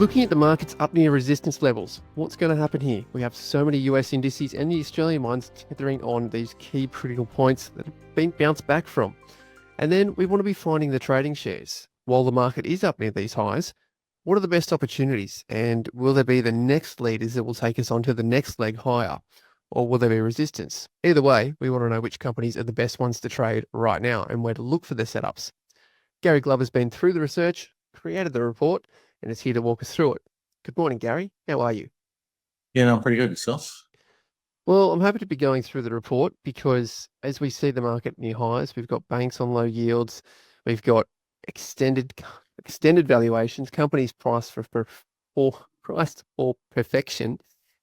Looking at the markets up near resistance levels, what's going to happen here? We have so many US indices and the Australian ones tethering on these key critical points that have been bounced back from. And then we want to be finding the trading shares. While the market is up near these highs, what are the best opportunities? And will there be the next leaders that will take us onto the next leg higher? Or will there be resistance? Either way, we want to know which companies are the best ones to trade right now and where to look for their setups. Gary Glover's been through the research, created the report, and is here to walk us through it. Good morning, Gary. How are you? Yeah, no, I'm pretty good. Yourself? Well, I'm happy to be going through the report because as we see the market near highs, we've got banks on low yields, we've got extended valuations, companies priced for perfection,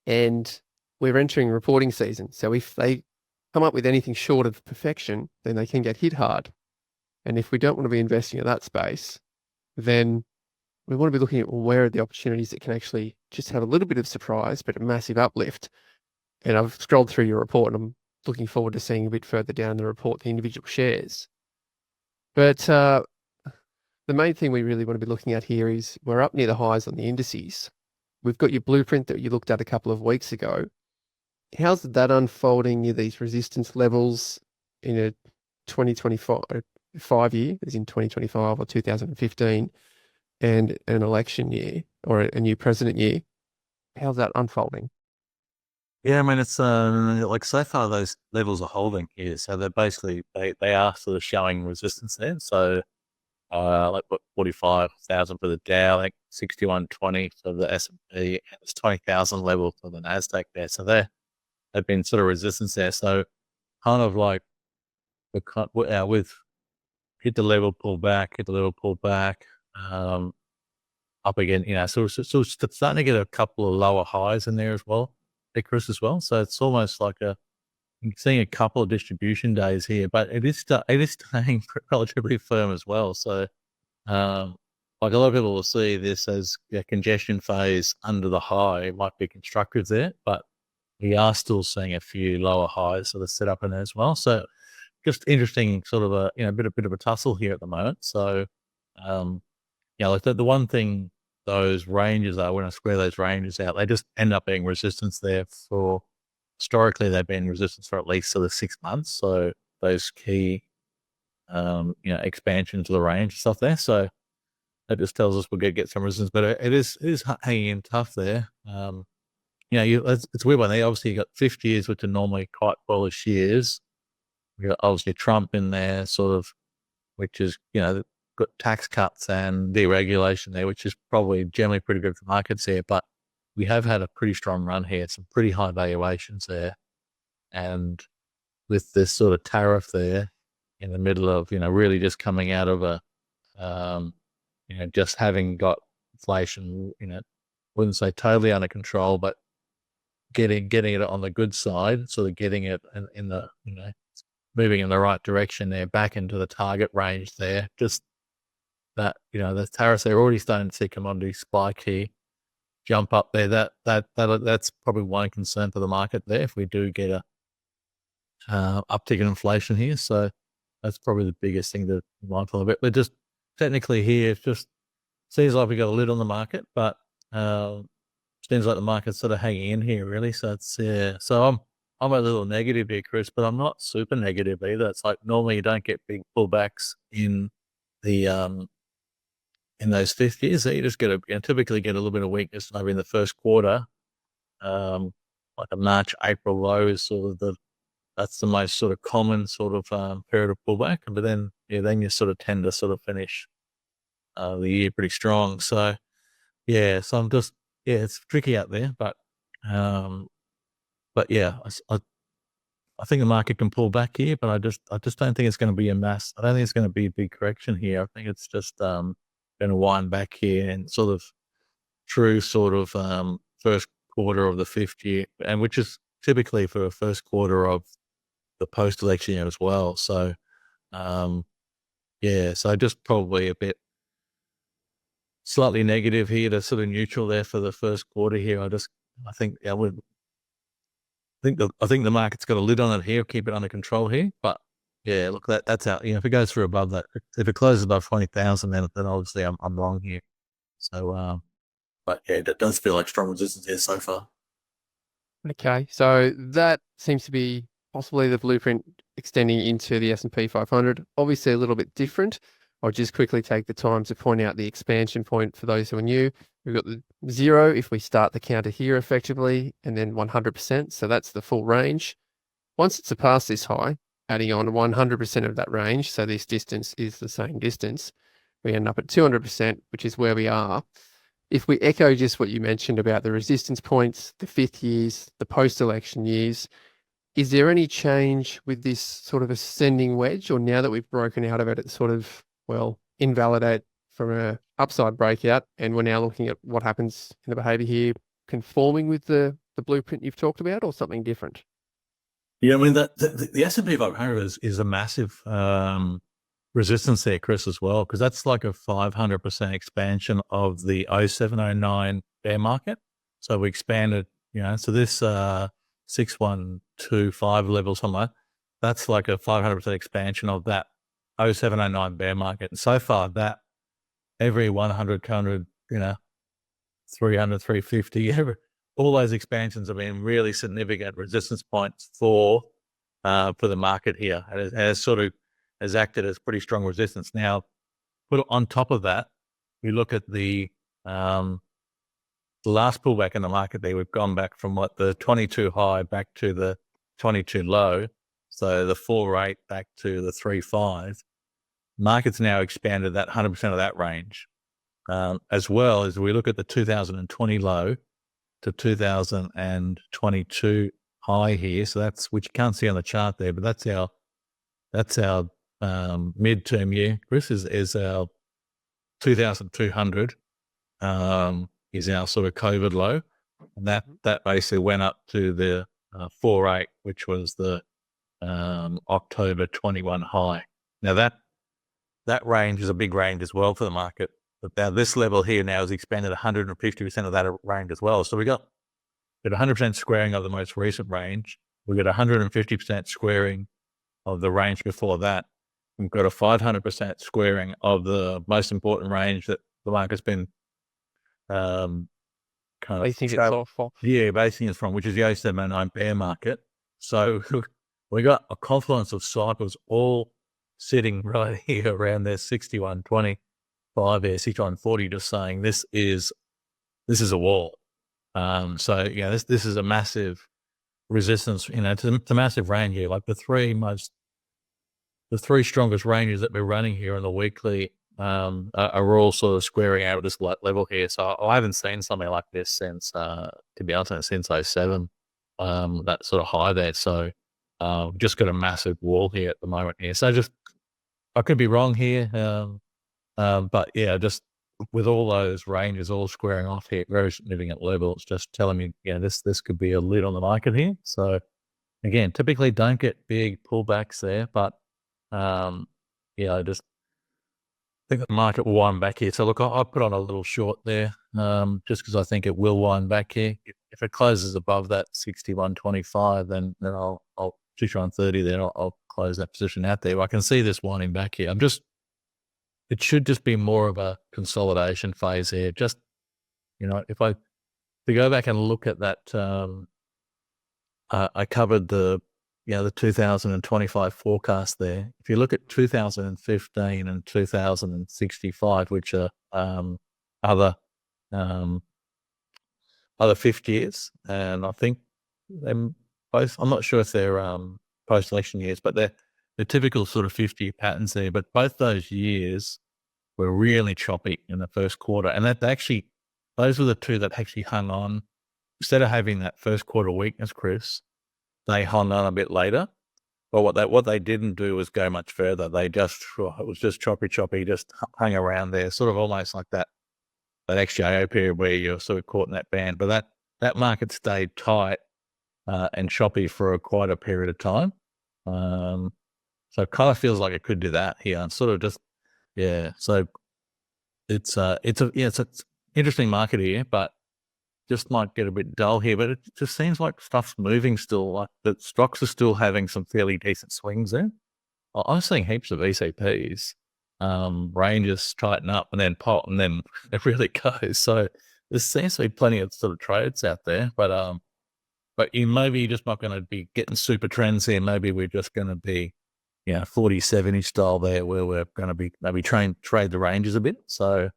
and we're entering reporting season. So if they come up with anything short of perfection, then they can get hit hard. And if we don't want to be investing in that space, then we want to be looking at where are the opportunities that can actually just have a little bit of surprise, but a massive uplift. And I've scrolled through your report and I'm looking forward to seeing a bit further down the report, the individual shares. But the main thing we really want to be looking at here is we're up near the highs on the indices. We've got your blueprint that you looked at a couple of weeks ago. How's that unfolding near these resistance levels in a 2025 year, as in 2025 or 2015? And an election year or a new president year, how's that unfolding? Yeah, I mean, it's like so far those levels are holding here. So they're basically, they are sort of showing resistance there. So like what 45,000 for the Dow, like 6120 for the S&P, and it's 20,000 level for the NASDAQ there. So they've been sort of resistance there. So kind of like we've hit the level, pull back, up again, so it's starting to get a couple of lower highs in there as well, Chris, as well. So it's almost like you're seeing a couple of distribution days here, but it is staying relatively firm as well. So, like a lot of people will see this as a congestion phase under the high. It might be constructive there, but we are still seeing a few lower highs sort of set up in there as well. So just interesting sort of a bit of a tussle here at the moment. So, like the one thing those ranges are, when I square those ranges out, they just end up being resistance there for, historically, they've been resistance for at least sort of 6 months. So those key, expansions of the range and stuff there. So that just tells us we're going to get some resistance, but it is hanging in tough there. It's a weird one. They obviously got 50 years, which are normally quite bullish years. We got obviously Trump in there, sort of, which is, got tax cuts and deregulation there, which is probably generally pretty good for markets here. But we have had a pretty strong run here, some pretty high valuations there. And with this sort of tariff there in the middle of, really just coming out of just having got inflation, wouldn't say totally under control, but getting it on the good side, sort of getting it in the, moving in the right direction there, back into the target range there. Just that, the tariffs, they're already starting to see commodity spike here, jump up there. That's probably one concern for the market there if we do get a uptick in inflation here. So that's probably the biggest thing to be mindful of it. But just technically here, it just seems like we got a lid on the market, but seems like the market's sort of hanging in here really. So it's so I'm a little negative here, Chris, but I'm not super negative either. It's like normally you don't get big pullbacks in the in those 50s. So you just typically get a little bit of weakness maybe in the first quarter. Like a March, April low is sort of that's the most sort of common sort of period of pullback. But then you sort of tend to sort of finish the year pretty strong. So so I'm just it's tricky out there, but yeah, I think the market can pull back here, but I just don't think it's going to be a mass. I don't think it's going to be a big correction here. I think it's just going to wind back here and sort of true sort of first quarter of the fifth year, and which is typically for a first quarter of the post-election year as well. So, so just probably a bit slightly negative here to sort of neutral there for the first quarter here. I think the market's got a lid on it here, keep it under control here. But yeah, look, that's out. If it goes through above that, if it closes above 20,000, then obviously I'm wrong here. So, But yeah, it does feel like strong resistance here so far. Okay, so that seems to be possibly the blueprint extending into the S&P 500. Obviously a little bit different. I'll just quickly take the time to point out the expansion point for those who are new. We've got the 0 if we start the counter here effectively, and then 100%. So that's the full range. Once it surpassed this high, adding on 100% of that range, so this distance is the same distance, we end up at 200%, which is where we are. If we echo just what you mentioned about the resistance points, the fifth years, the post-election years, is there any change with this sort of ascending wedge, or now that we've broken out of it, it's sort of, well, invalidate from a upside breakout, and we're now looking at what happens in the behavior here, conforming with the blueprint you've talked about, or something different? Yeah, I mean, the S&P 500 is a massive resistance there, Chris, as well, because that's like a 500% expansion of the 0709 bear market. So we expanded, so this 6125 level somewhere, that's like a 500% expansion of that 0709 bear market. And so far, that every 100, 200, 300, 350, all those expansions have been really significant resistance points for the market here. It has acted as pretty strong resistance. Now, put on top of that, we look at the last pullback in the market there. We've gone back from the 22 high back to the 22 low. So the 4.8 back to the 3.5. Market's now expanded that 100% of that range. As well as we look at the 2020 low to 2022 high here. So that's, which you can't see on the chart there, but that's our midterm year. Chris, is our 2,200 is our sort of COVID low. And that basically went up to the 4.8, which was the October 21 high. Now that range is a big range as well for the market. But now this level here now has expanded 150% of that range as well. So we got 100% squaring of the most recent range. We got 150% squaring of the range before that. We've got a 500% squaring of the most important range that the market's been basing it from, which is the 0709 bear market. So we got a confluence of cycles all sitting right here around there, 61.25 there, 61.40, just saying this is a wall. So this is a massive resistance. It's a massive range here. Like the three strongest ranges that we're running here on the weekly are all sort of squaring out at this level here. So I haven't seen something like this since, to be honest, since 07, that sort of high there. So just got a massive wall here at the moment here. So I could be wrong here, but yeah, just with all those ranges all squaring off here, very significant level, it's just telling me, this could be a lid on the market here. So again, typically don't get big pullbacks there, but I just think the market will wind back here. So look, I'll put on a little short there, just because I think it will wind back here. If it closes above that 61.25, then I'll 61.30, then I'll close that position out there. I can see this winding back here. It should just be more of a consolidation phase here. Just, if to go back and look at that, I covered the 2025 forecast there. If you look at 2015 and 2065, which are other 50 years, and I think they're both, I'm not sure if they're post-election years, but they're typical sort of 50-year patterns there. But both those years were really choppy in the first quarter. And those were the two that actually hung on. Instead of having that first quarter weakness, Chris, they hung on a bit later. But what they didn't do was go much further. It was just choppy, just hung around there, sort of almost like that XJO period where you're sort of caught in that band. But that market stayed tight and choppy for quite a period of time. So it kind of feels like it could do that here, and sort of just, So it's an interesting market here, but just might get a bit dull here. But it just seems like stuff's moving still. Like the stocks are still having some fairly decent swings there. I'm seeing heaps of VCPs, ranges tighten up and then pot, and then it really goes. So there seems to be plenty of sort of trades out there, but you maybe just not going to be getting super trends here. Maybe we're just going to be, 40-70 style there, where we're going to be maybe trade the ranges a bit. So,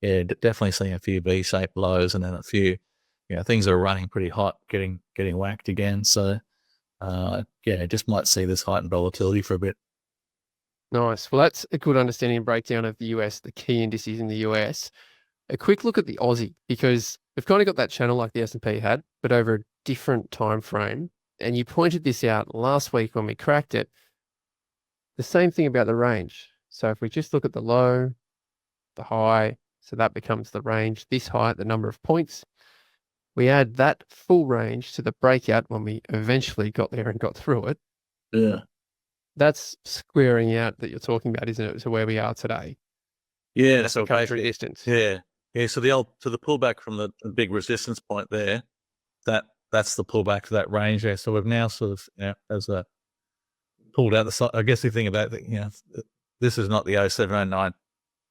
definitely seeing a few V-shaped lows, and then a few, things are running pretty hot, getting whacked again. So, just might see this heightened volatility for a bit. Nice. Well, that's a good understanding and breakdown of the US, the key indices in the US. A quick look at the Aussie, because we've kind of got that channel like the S&P had, but over a different time frame. And you pointed this out last week when we cracked it. The same thing about the range. So if we just look at the low, the high, so that becomes the range, this height, the number of points. We add that full range to the breakout when we eventually got there and got through it. Yeah. That's squaring out that you're talking about, isn't it, to where we are today? Yeah. So country distance. Yeah. Yeah. So the pullback from the big resistance point there, that's the pullback to that range there. So we've now sort of, pulled out the side. I guess the thing about it, this is not the 0709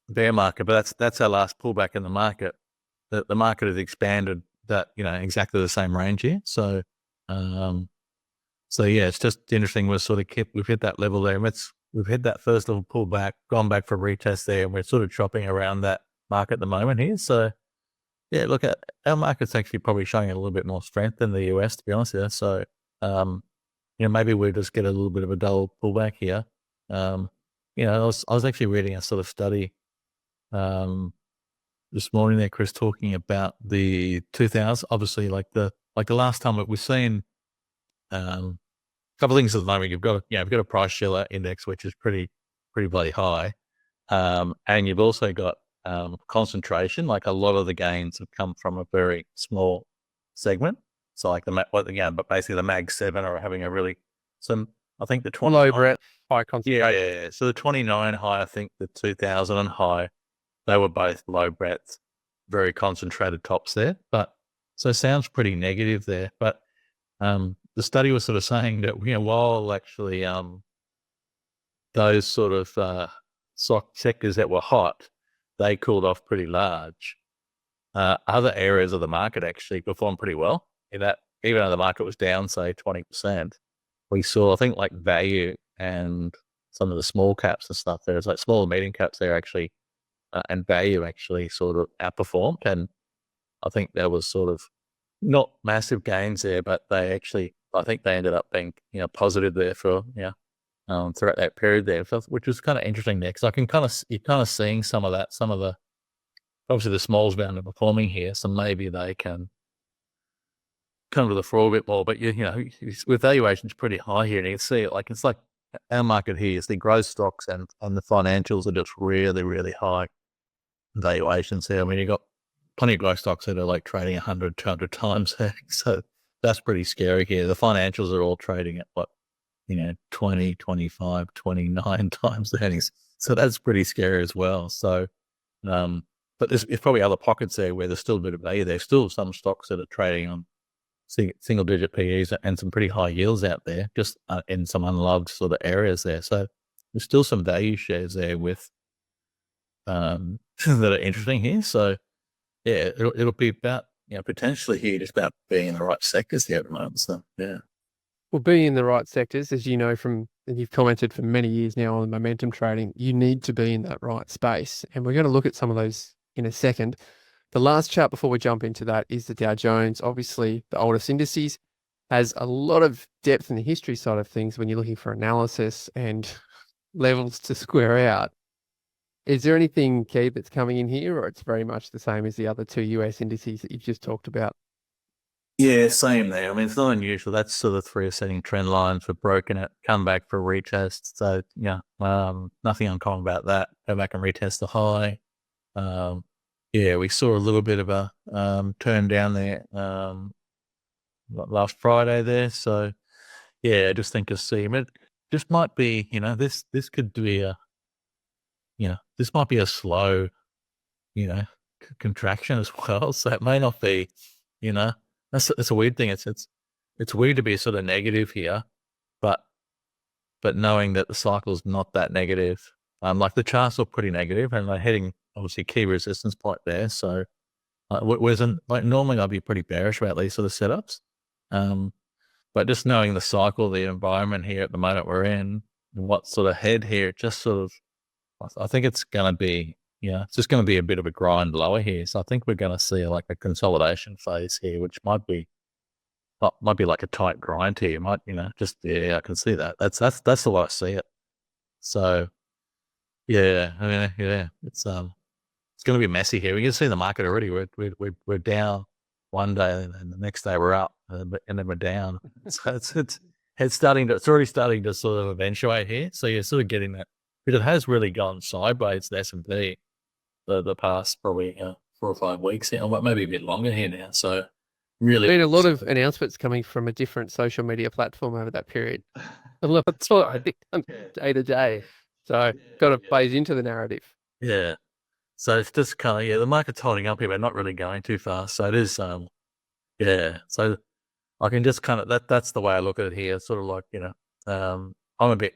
bear market, but that's our last pullback in the market. The market has expanded that, exactly the same range here. So, it's just interesting. We've hit that level there. We've hit that first level pullback, gone back for a retest there, and we're sort of chopping around that market at the moment here. So, look, at our market's actually probably showing a little bit more strength than the US, to be honest with you. So, maybe we just get a little bit of a dull pullback here. I was actually reading a sort of study this morning there, Chris, talking about the 2000. Obviously, like the last time we've seen a couple of things at the moment. You've got a price Shiller index, which is pretty bloody high, and you've also got concentration. Like a lot of the gains have come from a very small segment. So like but basically the Mag 7 are having a really I think the 20 low breadth, high concentration. Yeah. So the 29 high, I think the 2000 high, they were both low breadth, very concentrated tops there. But so it sounds pretty negative there. But the study was sort of saying that while actually those sort of sectors that were hot, they cooled off pretty large. Other areas of the market actually performed pretty well. In that, even though the market was down, say 20%, we saw, I think, like value and some of the small caps and stuff. There's like small and medium caps there actually, and value actually sort of outperformed. And I think there was sort of not massive gains there, but I think they ended up being positive there for throughout that period there, which was kind of interesting there, because you're kind of seeing some of that. Some of the, obviously the smalls are underperforming here, so maybe they can come to the fore a bit more. But with valuations pretty high here, and you can see it, it's like our market here is the growth stocks and the financials are just really, really high valuations here. I mean, you've got plenty of growth stocks that are like trading 100, 200 times earnings. So that's pretty scary here. The financials are all trading at 20, 25, 29 times the earnings. So that's pretty scary as well. So, but there's probably other pockets there where there's still a bit of value. There's still some stocks that are trading on single digit PEs and some pretty high yields out there, just in some unloved sort of areas there. So there's still some value shares there with that are interesting here. So yeah, it'll be about potentially here just about being in the right sectors here at the moment. So yeah. Well, being in the right sectors, as you know and you've commented for many years now on momentum trading, you need to be in that right space. And we're going to look at some of those in a second. The last chart before we jump into that is the Dow Jones. Obviously, the oldest indices, has a lot of depth in the history side of things when you're looking for analysis and levels to square out. Is there anything key that's coming in here, or it's very much the same as the other two US indices that you've just talked about? Yeah, same there. I mean, it's not unusual. That's sort of 3 ascending trend lines. We've broken it, come back for a retest. So nothing uncommon about that. Go back and retest the high. We saw a little bit of a turn down there last Friday there. So I just think a seam. It just might be, this could be this might be a slow, contraction as well. So it may not be, that's a weird thing. It's weird to be sort of negative here, but knowing that the cycle's not that negative. Like the charts look pretty negative, and they're heading obviously key resistance point there. So wasn't like normally I'd be pretty bearish about these sort of setups. But just knowing the cycle, the environment here at the moment we're in, and what's sort of ahead here, just sort of, I think it's going to be, it's just going to be a bit of a grind lower here. So I think we're going to see like a consolidation phase here, which might be like a tight grind here. Might, I can see that. That's the way I see it. So yeah, I mean, it's going to be messy here. We can see the market already. We're down one day, and the next day we're up, and then we're down. So it's already starting to sort of eventuate here. So you're sort of getting that, but it has really gone sideways, the S&P, the past probably 4 or 5 weeks here, but maybe a bit longer here now. So really, been a lot of announcements coming from a different social media platform over that period. A lot, I think, day to day. So got to plays into the narrative. Yeah. So it's just kind of, the market's holding up here, but not really going too fast. So it is, So I can just kind of, that's the way I look at it here. It's sort of like, I'm a bit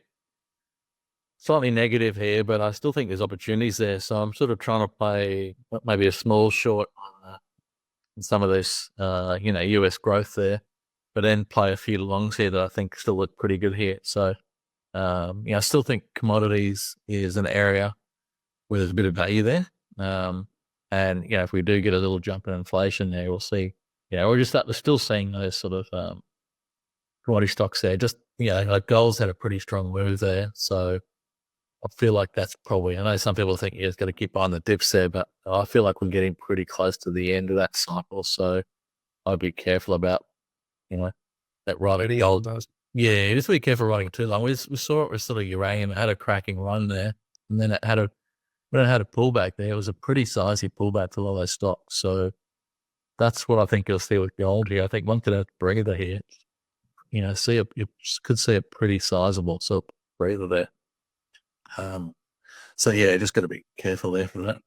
slightly negative here, but I still think there's opportunities there. So I'm sort of trying to play maybe a small short on some of this, US growth there, but then play a few longs here that I think still look pretty good here. So, I still think commodities is an area where there's a bit of value there. And, if we do get a little jump in inflation there, we'll see, we're still seeing those sort of commodity stocks there. Just, like gold's had a pretty strong move there. So I feel like that's probably, I know some people think it's got to keep buying the dips there, but I feel like we're getting pretty close to the end of that cycle. So I'd be careful about, that riding gold. Yeah, just be careful riding too long. We saw it with sort of uranium. It had a cracking run there, and then when it had a pullback there, it was a pretty sizey pullback for a lot of those stocks. So that's what I think you'll see with gold here. I think once it has a breather here, you could see a pretty sizable sort of breather there. So yeah, just got to be careful there for that.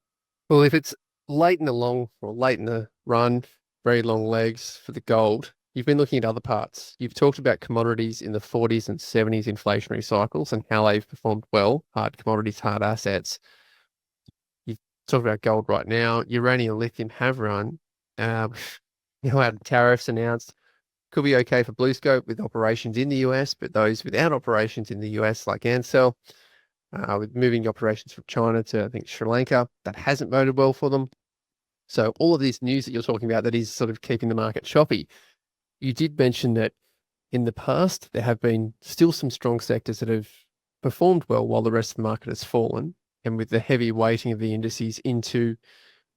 Well, if it's late in the run, very long legs for the gold, you've been looking at other parts. You've talked about commodities in the 40s and 70s inflationary cycles and how they've performed well, hard commodities, hard assets. You've talked about gold right now. Uranium and lithium have run. Had tariffs announced. Could be okay for BlueScope with operations in the US, but those without operations in the US, like Ansell, with moving operations from China to, I think, Sri Lanka, that hasn't boded well for them. So all of this news that you're talking about that is sort of keeping the market choppy. You did mention that in the past, there have been still some strong sectors that have performed well while the rest of the market has fallen. And with the heavy weighting of the indices into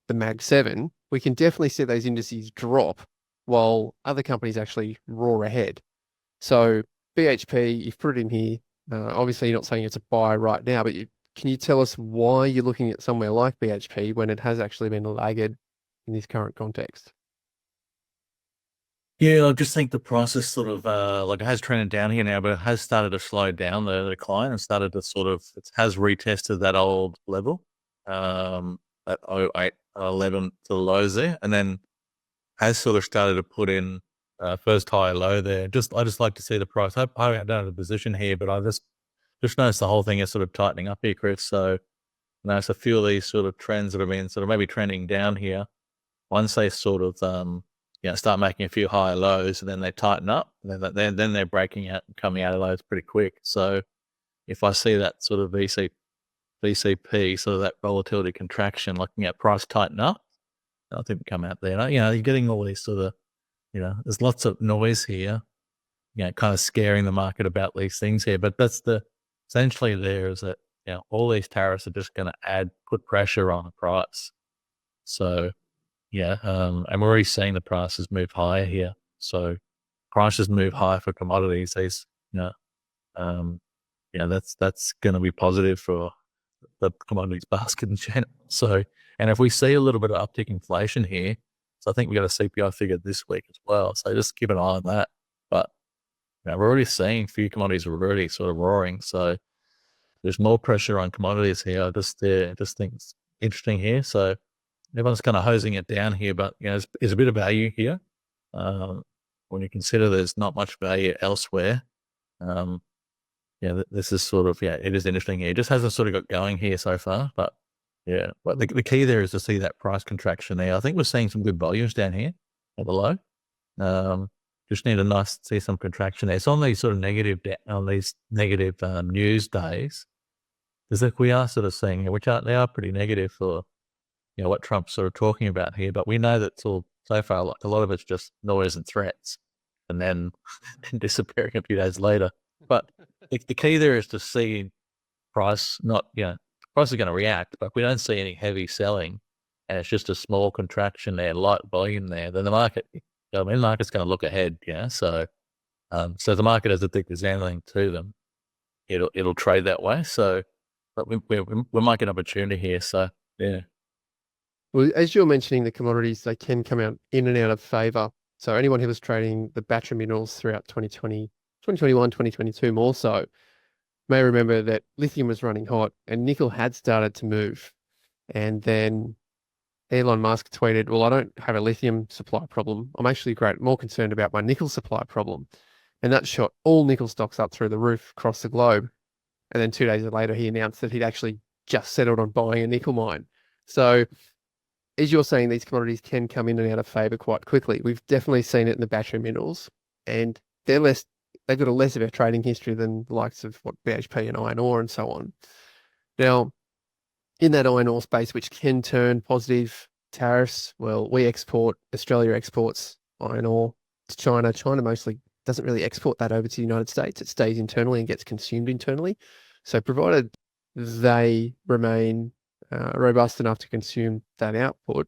the Mag 7, we can definitely see those indices drop while other companies actually roar ahead. So BHP, you've put it in here. Obviously, you're not saying it's a buy right now, but can you tell us why you're looking at somewhere like BHP when it has actually been a laggard in this current context? Yeah, I just think the price is sort of it has trended down here now, but it has started to slow down the decline and started to it has retested that old level, at 08, 11 to the lows there, and then has sort of started to put in first high low there. I just like to see the price. I don't have a position here, but I just noticed the whole thing is sort of tightening up here, Chris. So notice a few of these sort of trends that have been sort of maybe trending down here. Once they sort of start making a few higher lows, and then they tighten up, and then they're breaking out and coming out of those pretty quick. So if I see that sort of VCP, sort of that volatility contraction, looking at price tighten up, I think we come out there. You're getting all these sort of, there's lots of noise here, kind of scaring the market about these things here. But that's essentially there is that, all these tariffs are just going to put pressure on the price. So, and we're already seeing the prices move higher here. So prices move higher for commodities. These, that's going to be positive for the commodities basket in general. So, and if we see a little bit of uptick inflation here, so I think we got a CPI figure this week as well. So just keep an eye on that. But we're already seeing a few commodities are already sort of roaring. So there's more pressure on commodities here. I just think it's interesting here. So everyone's kind of hosing it down here, but there's a bit of value here. When you consider there's not much value elsewhere. This is sort of, it is interesting here. It just hasn't sort of got going here so far, but Yeah. But the key there is to see that price contraction there. I think we're seeing some good volumes down here at the low. Just need to see some contraction there. It's on these sort of negative news days. Because like we are sort of seeing, they are pretty negative for, what Trump's sort of talking about here. But we know that it's all so far, like a lot of it's just noise and threats, and then disappearing a few days later. But the key there is to see price, price is going to react, but if we don't see any heavy selling and it's just a small contraction there, light volume there, then the market, the market's going to look ahead. So the market doesn't think there's anything to them. It'll trade that way. So, but we might get an opportunity here. So, yeah. Well, as you're mentioning, the commodities, they can come out in and out of favor. So anyone who was trading the battery minerals throughout 2020, 2021, 2022 more so, may remember that lithium was running hot and nickel had started to move. And then Elon Musk tweeted, well, I don't have a lithium supply problem. I'm actually more concerned about my nickel supply problem. And that shot all nickel stocks up through the roof across the globe. And then 2 days later, he announced that he'd actually just settled on buying a nickel mine. So as you're saying, these commodities can come in and out of favor quite quickly. We've definitely seen it in the battery minerals, and they've got a less of a trading history than the likes of BHP and iron ore and so on. Now, in that iron ore space, which can turn positive, tariffs, well, Australia exports iron ore to China. China mostly doesn't really export that over to the United States. It stays internally and gets consumed internally. So provided they remain robust enough to consume that output,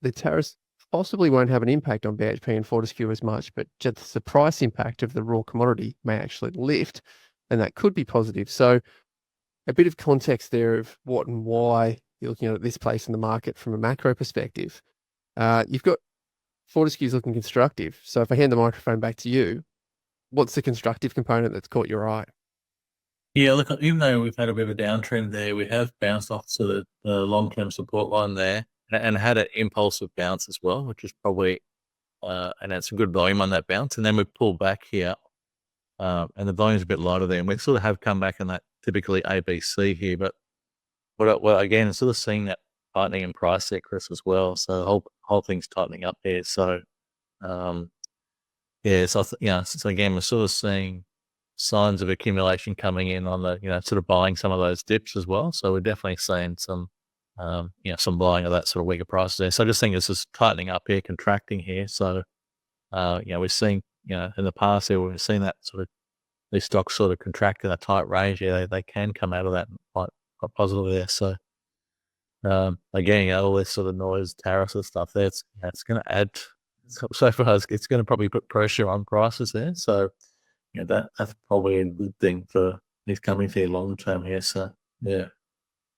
the tariffs possibly won't have an impact on BHP and Fortescue as much, but just the price impact of the raw commodity may actually lift, and that could be positive. So a bit of context there of what and why you're looking at this place in the market from a macro perspective. You've got Fortescue's looking constructive. So if I hand the microphone back to you, what's the constructive component that's caught your eye? Yeah, look, even though we've had a bit of a downtrend there, we have bounced off to the long-term support line there and had an impulsive bounce as well, which is probably, and had some good volume on that bounce. And then we pulled back here, and the volume's a bit lighter there. And we sort of have come back in that typically ABC here, but well, again, sort of seeing that tightening in price there, Chris, as well. So the whole thing's tightening up there. So, so again, we're sort of seeing signs of accumulation coming in on the, sort of buying some of those dips as well. So we're definitely seeing some, some buying of that sort of weaker prices there. So I just think it's just tightening up here, contracting here. So, we're seeing, in the past here, we've seen that sort of, these stocks sort of contract in a tight range. Yeah, they can come out of that quite positively there. So, again, all this sort of noise, tariffs and stuff there, it's going to add, so far, it's going to probably put pressure on prices there. So, that's probably a good thing for these companies here long term here. So, yeah.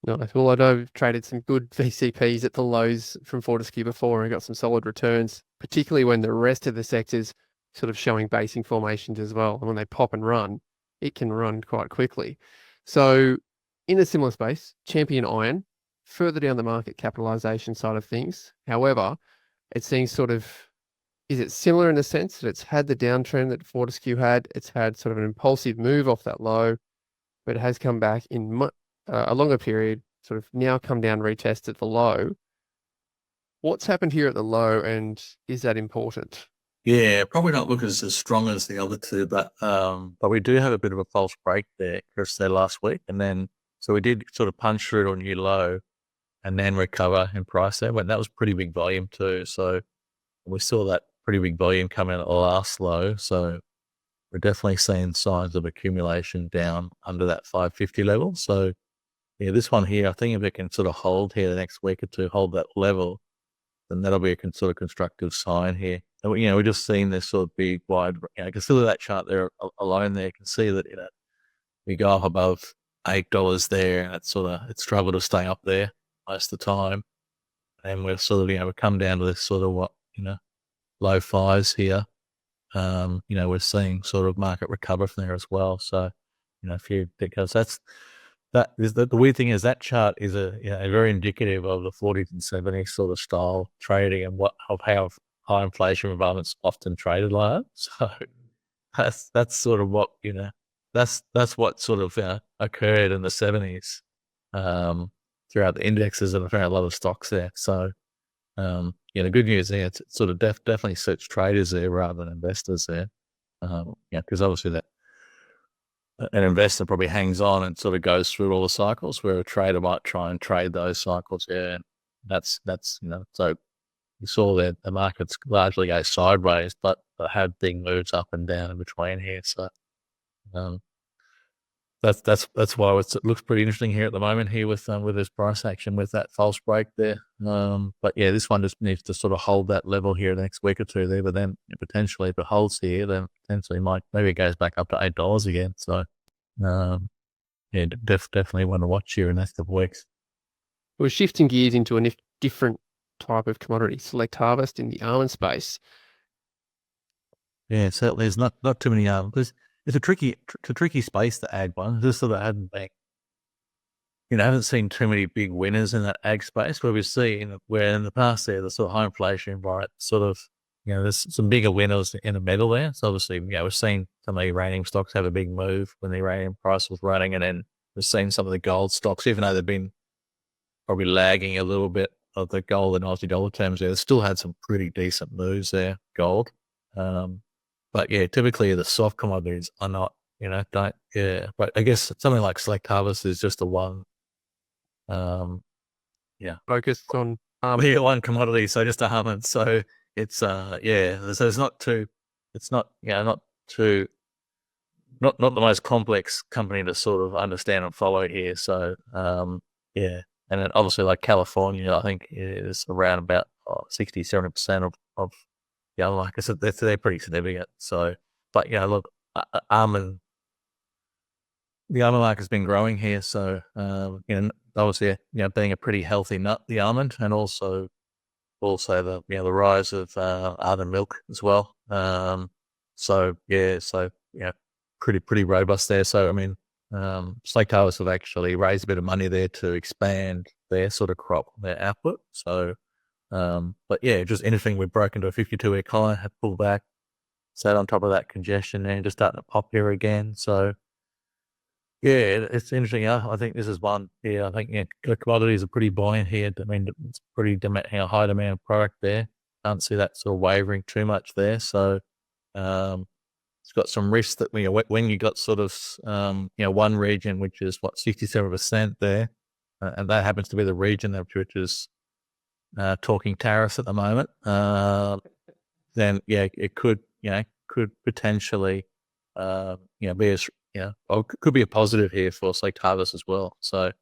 Nice. Well, I know I've traded some good VCPs at the lows from Fortescue before and got some solid returns, particularly when the rest of the sector's sort of showing basing formations as well. And when they pop and run, it can run quite quickly. So in a similar space, Champion Iron, further down the market capitalization side of things. However, it seems is it similar in the sense that it's had the downtrend that Fortescue had? It's had sort of an impulsive move off that low, but it has come back in a longer period, sort of now come down, retest at the low. What's happened here at the low, and is that important? Yeah, probably not look as strong as the other two, but we do have a bit of a false break there, Chris, there last week. And then, so we did sort of punch through to a new low and then recover in price there. That was pretty big volume too. So we saw that pretty big volume come in at the last low. So we're definitely seeing signs of accumulation down under that 550 level. So yeah, this one here, I think if it can sort of hold here the next week or two, hold that level, then that'll be a sort of constructive sign here. And, we're just seeing this sort of big, wide, consider that chart there alone there. You can see that, we go up above $8 there and it's struggled to stay up there most of the time. And we're sort of, we've come down to this sort of low fives here. We're seeing sort of market recover from there as well. So, because the weird thing is that chart is very indicative of the 40s and 70s sort of style trading and of how high inflation environments often traded like that. So that's sort of what, that's what sort of occurred in the 70s. throughout the indexes and throughout a lot of stocks there. So, the good news there, it's sort of definitely suits traders there rather than investors there. Because obviously that an investor probably hangs on and sort of goes through all the cycles, where a trader might try and trade those cycles. Yeah, and that's so you saw that the markets largely go sideways, but had big moves up and down in between here. So that's why it looks pretty interesting here at the moment here with this price action with that false break there. But yeah, this one just needs to sort of hold that level here the next week or two there. But then potentially if it holds here, then potentially maybe it goes back up to $8 again. So definitely want to watch here in the next couple of weeks. We're shifting gears into a different type of commodity, select harvest in the almond space. Yeah, certainly there's not too many it's a tricky space, the ag one. Just sort of hadn't been, haven't seen too many big winners in that ag space, where we see where in the past there, the sort of high inflation environment sort of, there's some bigger winners in the middle there. So obviously, we're seeing some of the uranium stocks have a big move when the uranium price was running, and then we've seen some of the gold stocks, even though they've been probably lagging a little bit of the gold in Aussie dollar terms there, they still had some pretty decent moves there, gold. But yeah, typically the soft commodities are not, but I guess something like select harvest is just the one, Focused on one commodity. So just almond. So it's, so it's not too, not the most complex company to sort of understand and follow here. So, and then obviously like California, I think is around about 60-70% of like I said, they're pretty significant. So, but look, the almond market's been growing here. So, obviously, being a pretty healthy nut, the almond, and also the the rise of almond milk as well. Pretty robust there. So, I mean, Slate Harvest have actually raised a bit of money there to expand their sort of crop, their output. So. But yeah, just anything we've broken to a 52-week high, have pulled back, sat on top of that congestion there, just starting to pop here again. So yeah, it's interesting. I think this is one. Yeah, I think the commodities are pretty buoyant here. I mean, it's pretty high demand product there. Can't see that sort of wavering too much there. So it's got some risks that when you got sort of one region which is 67% there, and that happens to be the region which is talking tariffs at the moment, then it could potentially be could be a positive here for select harvest as well. So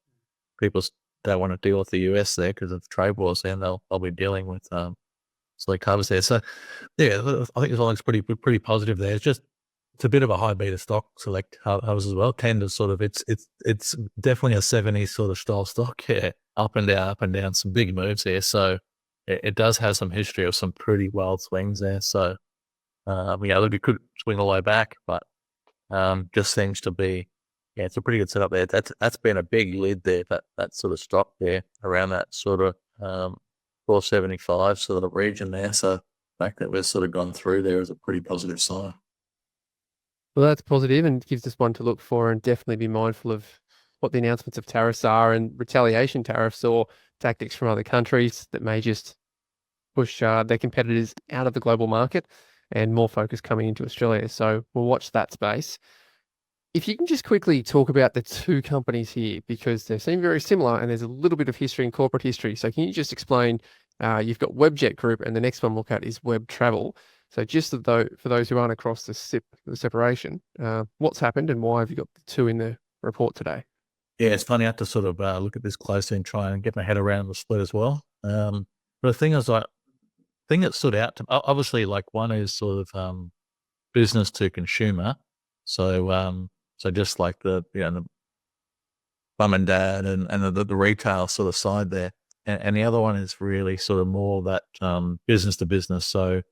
people don't want to deal with the US there because of trade wars, then they'll be dealing with select harvest there. So yeah, I think this one looks pretty positive there. It's a bit of a high beta stock, select harvest as well. Tend to sort of it's definitely a 70s sort of style stock. Yeah, up and down, some big moves here. So it does have some history of some pretty wild swings there. So look, it could swing all the way back, but just seems to be it's a pretty good setup there. That's been a big lid there. That sort of stock there around that sort of 475 sort of region there. So the fact that we've sort of gone through there is a pretty positive sign. Well, that's positive and gives us one to look for, and definitely be mindful of what the announcements of tariffs are and retaliation tariffs or tactics from other countries that may just push their competitors out of the global market and more focus coming into Australia. So we'll watch that space. If you can just quickly talk about the two companies here, because they seem very similar and there's a little bit of history and corporate history. So can you just explain, you've got Webjet Group and the next one we'll look at is Web Travel. So just for those who aren't across the separation, what's happened and why have you got the two in the report today? Yeah, it's funny. I have to sort of look at this closely and try and get my head around the split as well. But the thing that stood out to obviously, like one is sort of business to consumer. So just like the mum and dad and the retail sort of side there, and the other one is really sort of more that business to business. So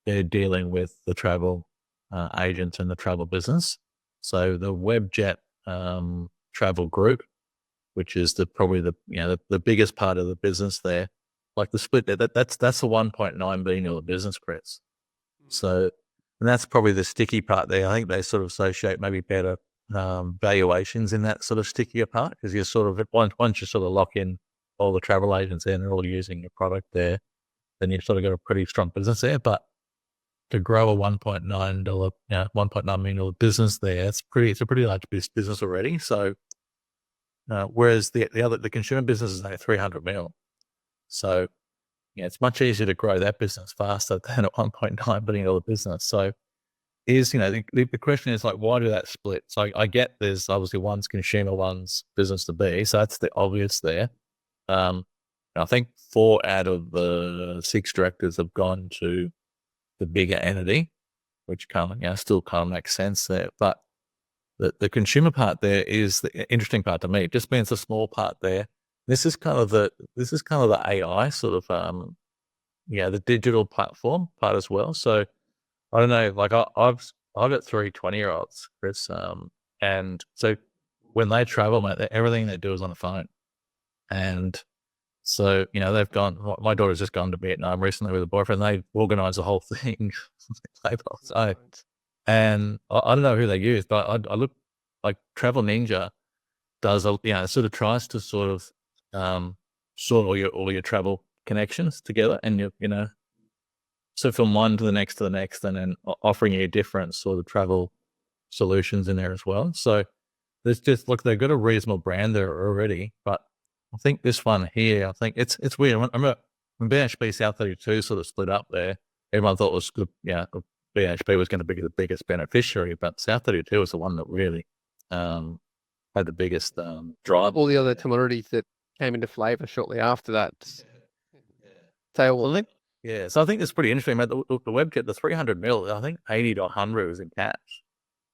they're dealing with the travel agents and the travel business. So the Webjet travel group, which is probably the biggest part of the business there, like the split there, that's the $1.9 billion business, Chris. So, and that's probably the sticky part there. I think they sort of associate maybe better valuations in that sort of stickier part, because you're sort of, once you sort of lock in all the travel agents there and they're all using your product there, then you've sort of got a pretty strong business there. But to grow a $1.9 million business there, it's a pretty large business already. So whereas the consumer business is only 300 mil. So it's much easier to grow that business faster than a $1.9 billion business. So the question is, like, why do that split? So I get there's obviously one's consumer, one's business to be. So that's the obvious there. I think 4 out of the 6 directors have gone to the bigger entity, which still kind of makes sense there. But the consumer part there is the interesting part to me. It just means a small part there. This is kind of the AI sort of the digital platform part as well. So I don't know, like I've got 3 20-year-olds, Chris, and so when they travel, mate, everything they do is on the phone. And so, they've gone, my daughter's just gone to Vietnam recently with a boyfriend. They organised the whole thing. And I don't know who they use, but I look, like Travel Ninja does, sort of tries to sort of sort all your travel connections together, and so from one to the next, and then offering you different sort of travel solutions in there as well. So there's just, look, they've got a reasonable brand there already, but I think this one here, I think it's weird. I remember when BHP South 32 sort of split up there, everyone thought it was good. Yeah, BHP was going to be the biggest beneficiary, but South 32 was the one that really had the biggest drive. All the other commodities that came into flavour shortly after that. Tail. Yeah, so I think it's pretty interesting, mate. The Webjet, the 300 mil, I think 80 to 100 was in cash.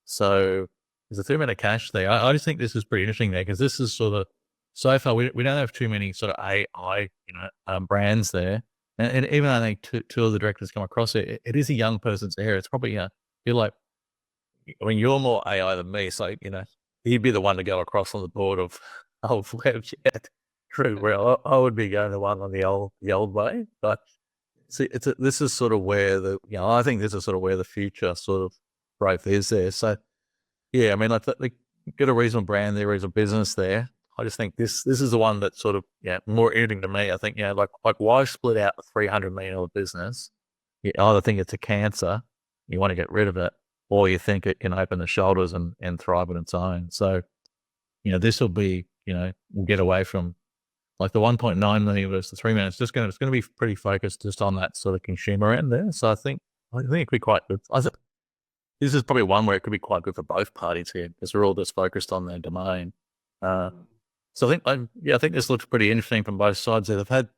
So there's a fair amount of cash there. I just think this is pretty interesting there, because this is sort of, so far we don't have too many sort of AI brands there, and even I think two of the directors come across it. It is a young person's area. It's probably you're like, I mean, you're more AI than me, so he'd be the one to go across on the board of Webjet. True, where I would be going the one on the old way, but see, this is sort of where I think this is sort of where the future sort of growth is there. So yeah, I mean, like they get a reasonable brand there, reasonable business there. I just think this is the one that's sort of more interesting to me. I think like why split out a $300 million business? You either think it's a cancer, you want to get rid of it, or you think it can open the shoulders and thrive on its own. So this will be we'll get away from like the 1.9 million versus the 3 million. It's going to be pretty focused just on that sort of consumer end there. So I think it could be quite good. This is probably one where it could be quite good for both parties here, because we're all just focused on their domain. So I think this looks pretty interesting from both sides there. They've had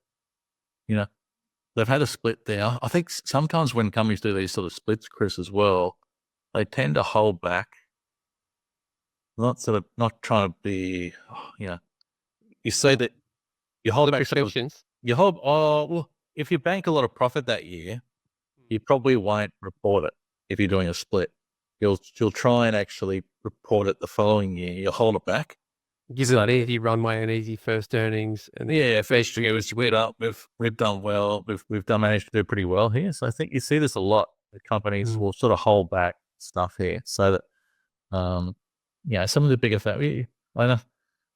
a split there. I think sometimes when companies do these sort of splits, Chris, as well, they tend to hold back. Not trying to be, you say that you hold back. Well, if you bank a lot of profit that year, you probably won't report it. If you're doing a split, you'll try and actually report it the following year. You'll hold it back. Gives it that easy runway and easy first earnings. And first year was split up. We've done well. We've managed to do pretty well here. So I think you see this a lot. The companies will sort of hold back stuff here, so that some of the bigger factors. I'm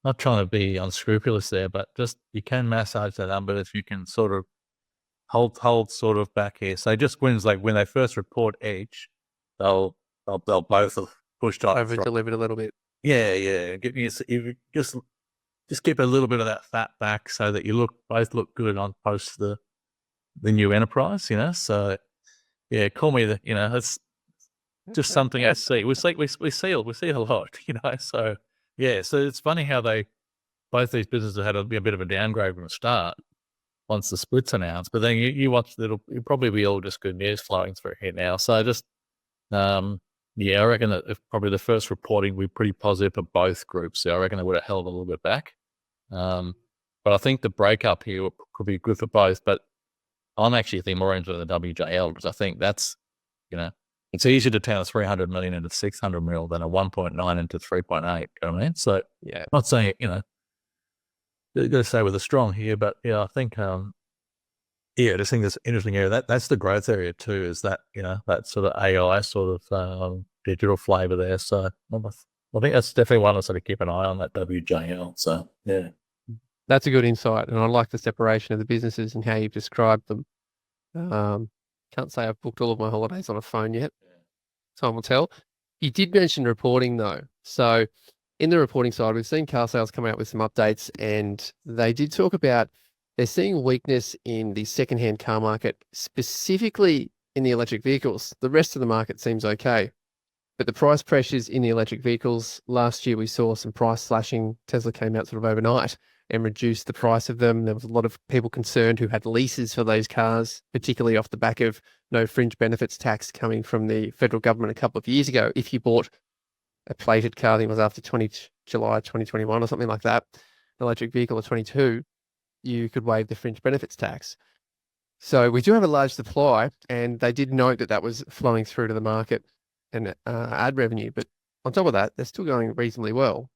not trying to be unscrupulous there, but just you can massage that number if you can sort of hold sort of back here. So just when they first report each, they'll both have pushed on over delivered a little bit. Yeah. You just keep a little bit of that fat back, so that you both look good on post the new enterprise. So call me it's just something I see. We see it a lot. So so it's funny how both these businesses had a bit of a downgrade from the start once the split's announced, but then you watch it'll probably be all just good news flowing through here now. So just I reckon that if probably the first reporting will be pretty positive for both groups. So I reckon they would have held a little bit back. But I think the breakup here could be good for both. But I'm actually thinking more into the WJL, because I think that's, it's easier to turn a 300 million into 600 mil than a 1.9 into 3.8. You know what I mean? So I'm not saying, got to say with a strong here, but I think, I just think this interesting area. That's the growth area too, is that, that sort of AI sort of digital flavor there. So I think that's definitely one to sort of keep an eye on, that WJL. So yeah. That's a good insight, and I like the separation of the businesses and how you've described them. Can't say I've booked all of my holidays on a phone yet. Time will tell. You did mention reporting though. So in the reporting side, we've seen car sales come out with some updates, and they did talk about they're seeing weakness in the secondhand car market, specifically in the electric vehicles. The rest of the market seems okay. But the price pressures in the electric vehicles, last year we saw some price slashing. Tesla came out sort of overnight and reduced the price of them. There was a lot of people concerned who had leases for those cars, particularly off the back of no fringe benefits tax coming from the federal government a couple of years ago. If you bought a plated car, I think it was after July 2021 or something like that, an electric vehicle of 22, you could waive the fringe benefits tax. So we do have a large supply, and they did note that that was flowing through to the market and ad revenue. But on top of that, they're still going reasonably well.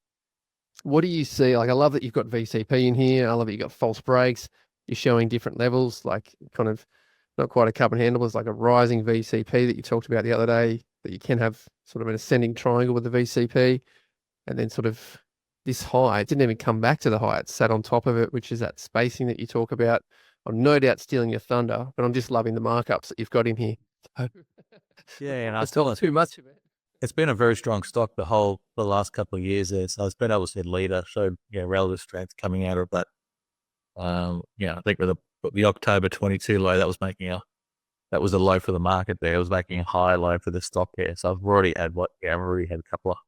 What do you see? Like, I love that you've got VCP in here. I love that you've got false breaks. You're showing different levels, like kind of not quite a cup and handle, it's like a rising VCP that you talked about the other day, that you can have sort of an ascending triangle with the VCP. And then sort of this high, it didn't even come back to the high. It sat on top of it, which is that spacing that you talk about. I'm no doubt stealing your thunder, but I'm just loving the markups that you've got in here. Yeah, and I It's still not too much of it. it's been a very strong stock the last couple of years there. So it's been able to see leader, showed relative strength coming out of that. I think with the October 22 low, that was a low for the market there. It was making a high low for the stock there. So I've already had a couple of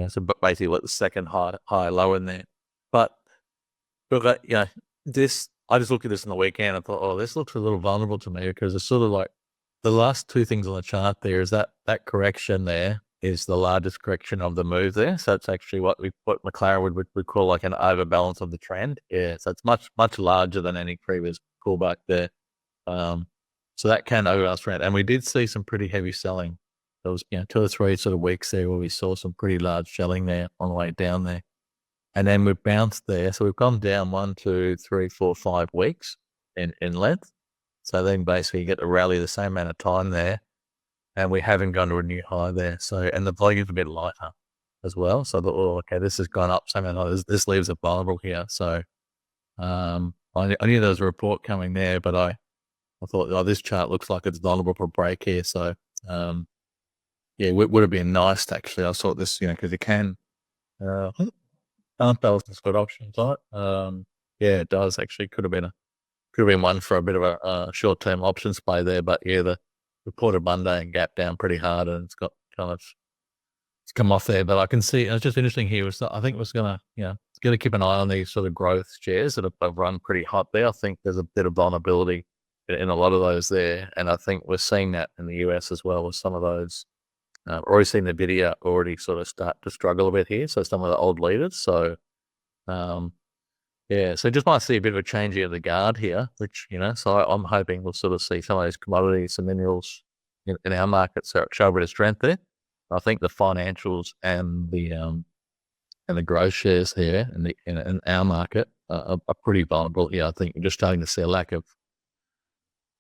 so basically what the second high low in there. But this I just looked at this on the weekend and thought, oh, this looks a little vulnerable to me, because it's sort of like the last two things on the chart there is that correction there is the largest correction of the move there. So it's actually what McLaren would call like an overbalance of the trend. Yeah. So it's much, much larger than any previous pullback there. So that can overbalance trend. And we did see some pretty heavy selling. There was, 2 or 3 sort of weeks there where we saw some pretty large selling there on the way down there. And then we've bounced there. So we've gone down 1, 2, 3, 4, 5 weeks in length. So then basically you get to rally the same amount of time there, and we haven't gone to a new high there. So, and the volume's a bit lighter as well. So I thought, okay, this has gone up. So this leaves it vulnerable here. So I knew there was a report coming there, but I thought, oh, this chart looks like it's vulnerable for a break here. So it would have been nice to actually, I thought this, because you can balance the split options, right? It does actually. Could have been one for a bit of a short-term options play there, but the reported Monday and gap down pretty hard, and it's got it's come off there. But I can see it's just interesting here. I think it was going to keep an eye on these sort of growth shares that have run pretty hot there. I think there's a bit of vulnerability in a lot of those there, and I think we're seeing that in the US as well with some of those. Already seen the video already sort of start to struggle a bit here. So some of the old leaders. So so just might see a bit of a changing of the guard here, which, so I'm hoping we'll sort of see some of those commodities and minerals in our markets show a bit of strength there. I think the financials and the growth shares here in our market are pretty vulnerable here. I think we're just starting to see a lack of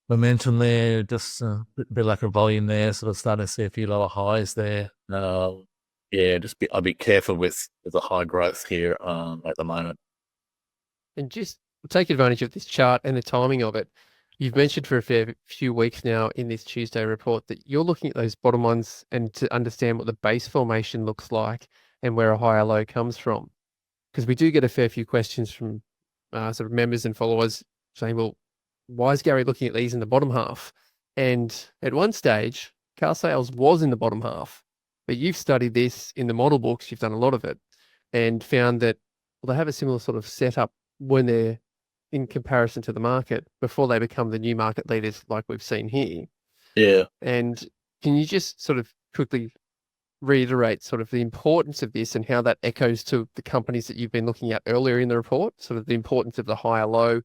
momentum there, just a bit lack of volume there, sort of starting to see a few lower highs there. I'll be careful with the high growth here at the moment. And just take advantage of this chart and the timing of it. You've mentioned for a fair few weeks now in this Tuesday report that you're looking at those bottom ones and to understand what the base formation looks like and where a higher low comes from. Because we do get a fair few questions from sort of members and followers saying, well, why is Gary looking at these in the bottom half? And at one stage, car sales was in the bottom half, but you've studied this in the model books, you've done a lot of it, and found that they have a similar sort of setup when they're in comparison to the market before they become the new market leaders like we've seen here. Yeah. And can you just sort of quickly reiterate sort of the importance of this and how that echoes to the companies that you've been looking at earlier in the report, sort of the importance of the higher low?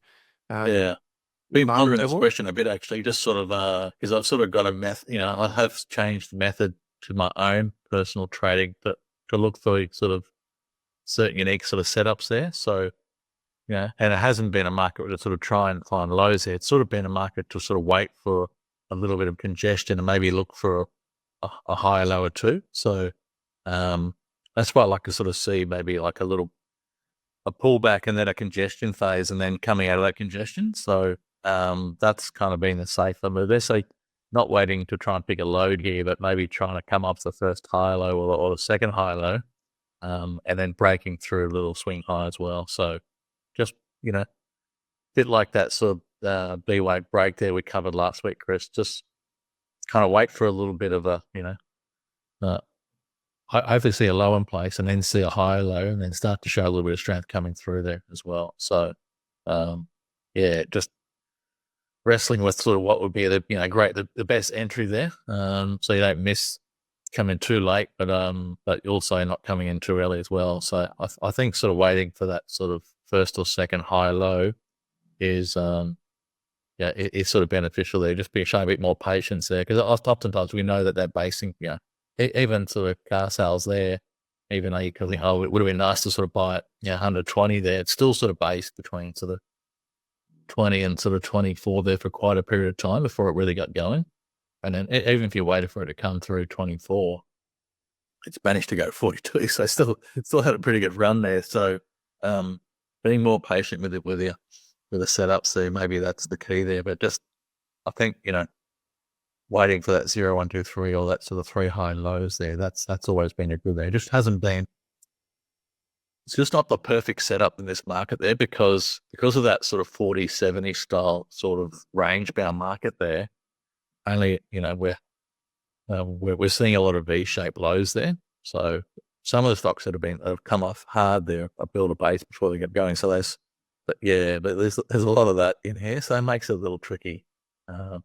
Been pondering this question a bit, actually, just sort of because I've sort of got a method, I have changed the method to my own personal trading to look for sort of certain unique sort of setups there. So, and it hasn't been a market to sort of try and find lows there. It's sort of been a market to sort of wait for a little bit of congestion and maybe look for a higher lower too. So, that's why I like to sort of see maybe like a pullback and then a congestion phase and then coming out of that congestion. So that's kind of been the safer move there. So not waiting to try and pick a load here, but maybe trying to come off the first high low or the second high low, and then breaking through a little swing high as well. So just, bit like that sort of B-wave break there we covered last week, Chris. Just kind of wait for a little bit of a, hopefully see a low in place and then see a high low and then start to show a little bit of strength coming through there as well. So, just wrestling with sort of what would be the best entry there. So you don't miss coming too late, but also not coming in too early as well. So I think sort of waiting for that sort of first or second high low is, it's sort of beneficial there. Just showing a bit more patience there, because oftentimes we know that they're basing, even sort of car sales there, even though you could think, it would have been nice to sort of buy it, 120 there. It's still sort of based between sort of 20 and sort of 24 there for quite a period of time before it really got going. And then even if you waited for it to come through 24, it's managed to go 42. So still had a pretty good run there. So being more patient with the setups there, maybe that's the key there. But just, I think, waiting for that 0, 1, 2, 3 or that sort of 3 high lows there, that's always been a good there. It just hasn't been. It's just not the perfect setup in this market there because of that sort of 40, 70 style sort of range bound market there. Only, we're seeing a lot of V-shaped lows there. So some of the stocks that have come off hard there, build a base before they get going. So there's a lot of that in here. So it makes it a little tricky. But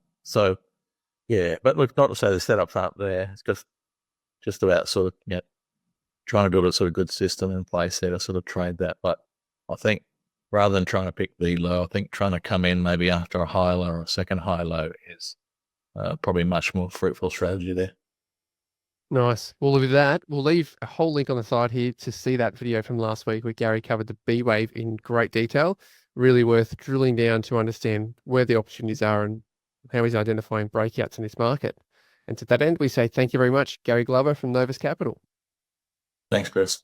look, not to say the setups aren't there. It's just about sort of, trying to build a sort of good system in place there to sort of trade that. But I think rather than trying to pick the low, I think trying to come in maybe after a high low or a second high low is probably much more fruitful strategy there. Nice. Well, with that, we'll leave a whole link on the side here to see that video from last week where Gary covered the B-wave in great detail. Really worth drilling down to understand where the opportunities are and how he's identifying breakouts in this market. And to that end, we say thank you very much, Gary Glover from Novus Capital. Thanks, Chris.